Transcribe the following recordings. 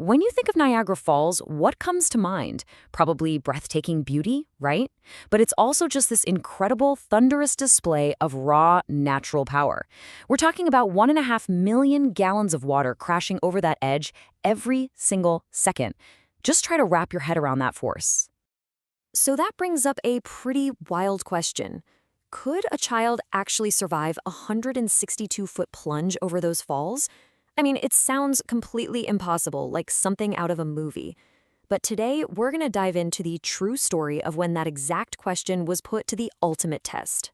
When you think of Niagara Falls, what comes to mind? Probably breathtaking beauty, right? But it's also just this incredible, thunderous display of raw, natural power. We're talking about 1.5 million gallons of water crashing over that edge every single second. Just try to wrap your head around that force. So that brings up a pretty wild question. Could a child actually survive a 162-foot plunge over those falls? I mean, it sounds completely impossible, like something out of a movie. But today, we're going to dive into the true story of when that exact question was put to the ultimate test.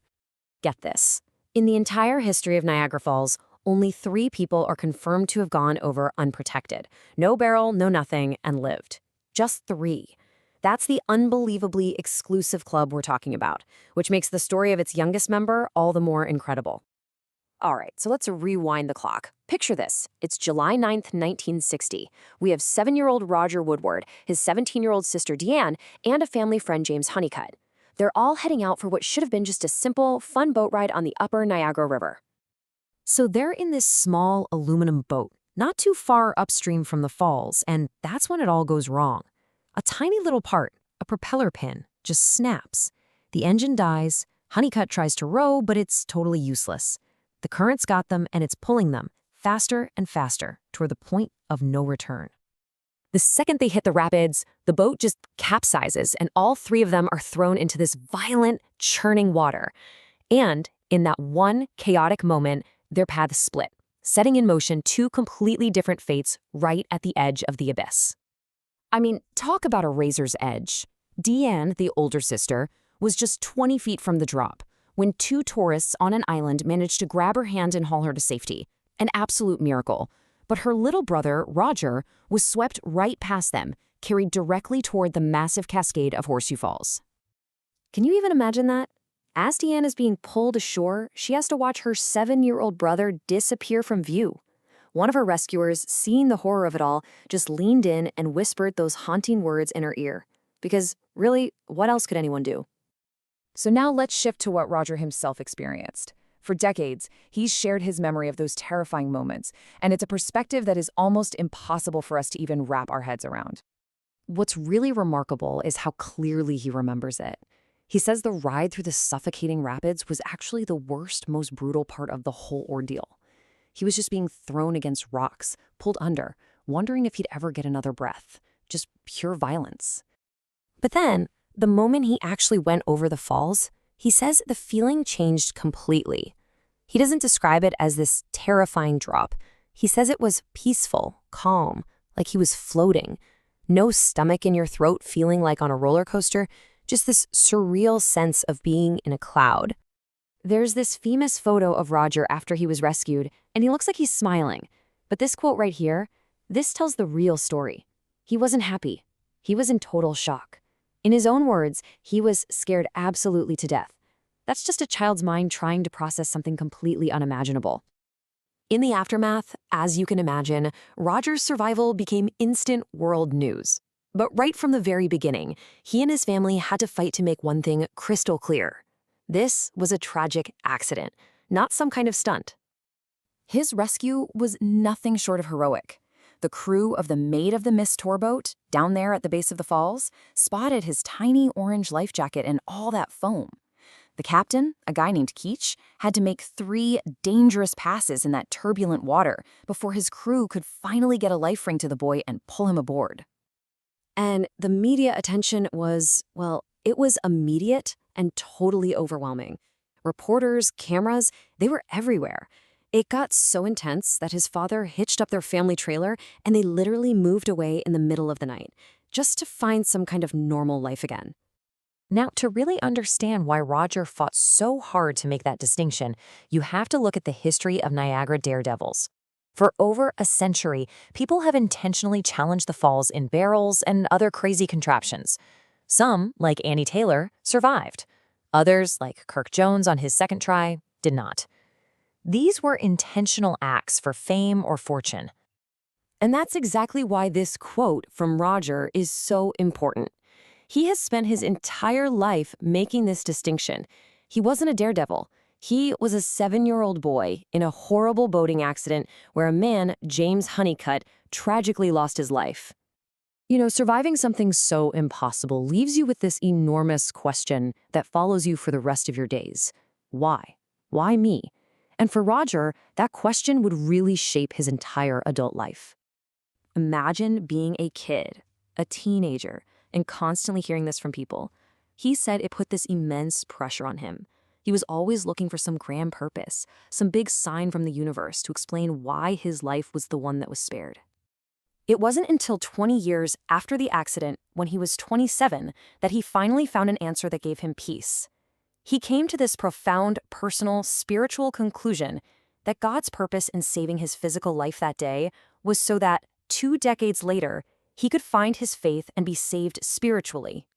Get this. In the entire history of Niagara Falls, only 3 people are confirmed to have gone over unprotected. No barrel, no nothing, and lived. Just 3. That's the unbelievably exclusive club we're talking about, which makes the story of its youngest member all the more incredible. All right, so let's rewind the clock. Picture this. It's July 9th, 1960. We have 7-year-old Roger Woodward, his 17-year-old sister Deanne, and a family friend James Honeycutt. They're all heading out for what should have been just a simple, fun boat ride on the upper Niagara River. So they're in this small aluminum boat, not too far upstream from the falls, and that's when it all goes wrong. A tiny little part, a propeller pin, just snaps. The engine dies. Honeycutt tries to row, but it's totally useless. The current's got them, and it's pulling them faster and faster toward the point of no return. The second they hit the rapids, the boat just capsizes, and all 3 of them are thrown into this violent, churning water. And in that one chaotic moment, their paths split, setting in motion 2 completely different fates right at the edge of the abyss. I mean, talk about a razor's edge. Deanne, the older sister, was just 20 feet from the drop when 2 tourists on an island managed to grab her hand and haul her to safety. An absolute miracle. But her little brother, Roger, was swept right past them, carried directly toward the massive cascade of Horseshoe Falls. Can you even imagine that? As Deanne is being pulled ashore, she has to watch her 7-year-old brother disappear from view. One of her rescuers, seeing the horror of it all, just leaned in and whispered those haunting words in her ear. Because, really, what else could anyone do? So now let's shift to what Roger himself experienced. For decades, he's shared his memory of those terrifying moments, and it's a perspective that is almost impossible for us to even wrap our heads around. What's really remarkable is how clearly he remembers it. He says the ride through the suffocating rapids was actually the worst, most brutal part of the whole ordeal. He was just being thrown against rocks, pulled under, wondering if he'd ever get another breath. Just pure violence. But then, the moment he actually went over the falls, he says the feeling changed completely. He doesn't describe it as this terrifying drop. He says it was peaceful, calm, like he was floating. No stomach in your throat feeling like on a roller coaster, just this surreal sense of being in a cloud. There's this famous photo of Roger after he was rescued, and he looks like he's smiling. But this quote right here, this tells the real story. He wasn't happy. He was in total shock. In his own words, he was scared absolutely to death. That's just a child's mind trying to process something completely unimaginable. In the aftermath, as you can imagine, Roger's survival became instant world news. But right from the very beginning, he and his family had to fight to make one thing crystal clear. This was a tragic accident, not some kind of stunt. His rescue was nothing short of heroic. The crew of the Maid of the Mist tour boat, down there at the base of the falls, spotted his tiny orange life jacket and all that foam. The captain, a guy named Keach, had to make 3 dangerous passes in that turbulent water before his crew could finally get a life ring to the boy and pull him aboard. And the media attention was, well, it was immediate and totally overwhelming. Reporters, cameras, they were everywhere. It got so intense that his father hitched up their family trailer and they literally moved away in the middle of the night, just to find some kind of normal life again. Now, to really understand why Roger fought so hard to make that distinction, you have to look at the history of Niagara Daredevils. For over a century, people have intentionally challenged the falls in barrels and other crazy contraptions. Some, like Annie Taylor, survived. Others, like Kirk Jones on his second try, did not. These were intentional acts for fame or fortune. And that's exactly why this quote from Roger is so important. He has spent his entire life making this distinction. He wasn't a daredevil. He was a 7-year-old boy in a horrible boating accident where a man, James Honeycutt, tragically lost his life. Surviving something so impossible leaves you with this enormous question that follows you for the rest of your days. Why? Why me? And for Roger, that question would really shape his entire adult life. Imagine being a kid, a teenager, and constantly hearing this from people. He said it put this immense pressure on him. He was always looking for some grand purpose, some big sign from the universe to explain why his life was the one that was spared. It wasn't until 20 years after the accident, when he was 27, that he finally found an answer that gave him peace. He came to this profound, personal, spiritual conclusion that God's purpose in saving his physical life that day was so that, 2 decades later, he could find his faith and be saved spiritually.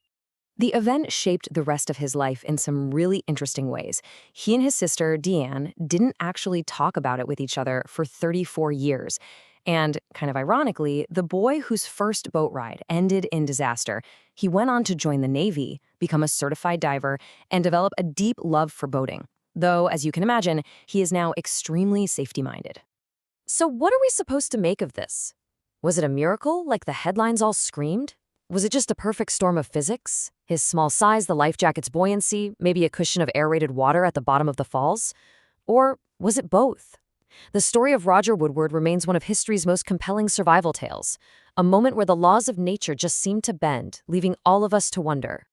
The event shaped the rest of his life in some really interesting ways. He and his sister, Deanne, didn't actually talk about it with each other for 34 years. And, kind of ironically, the boy whose first boat ride ended in disaster, he went on to join the Navy, become a certified diver, and develop a deep love for boating. Though, as you can imagine, he is now extremely safety-minded. So what are we supposed to make of this? Was it a miracle, like the headlines all screamed? Was it just a perfect storm of physics? His small size, the life jacket's buoyancy, maybe a cushion of aerated water at the bottom of the falls? Or was it both? The story of Roger Woodward remains one of history's most compelling survival tales, a moment where the laws of nature just seemed to bend, leaving all of us to wonder,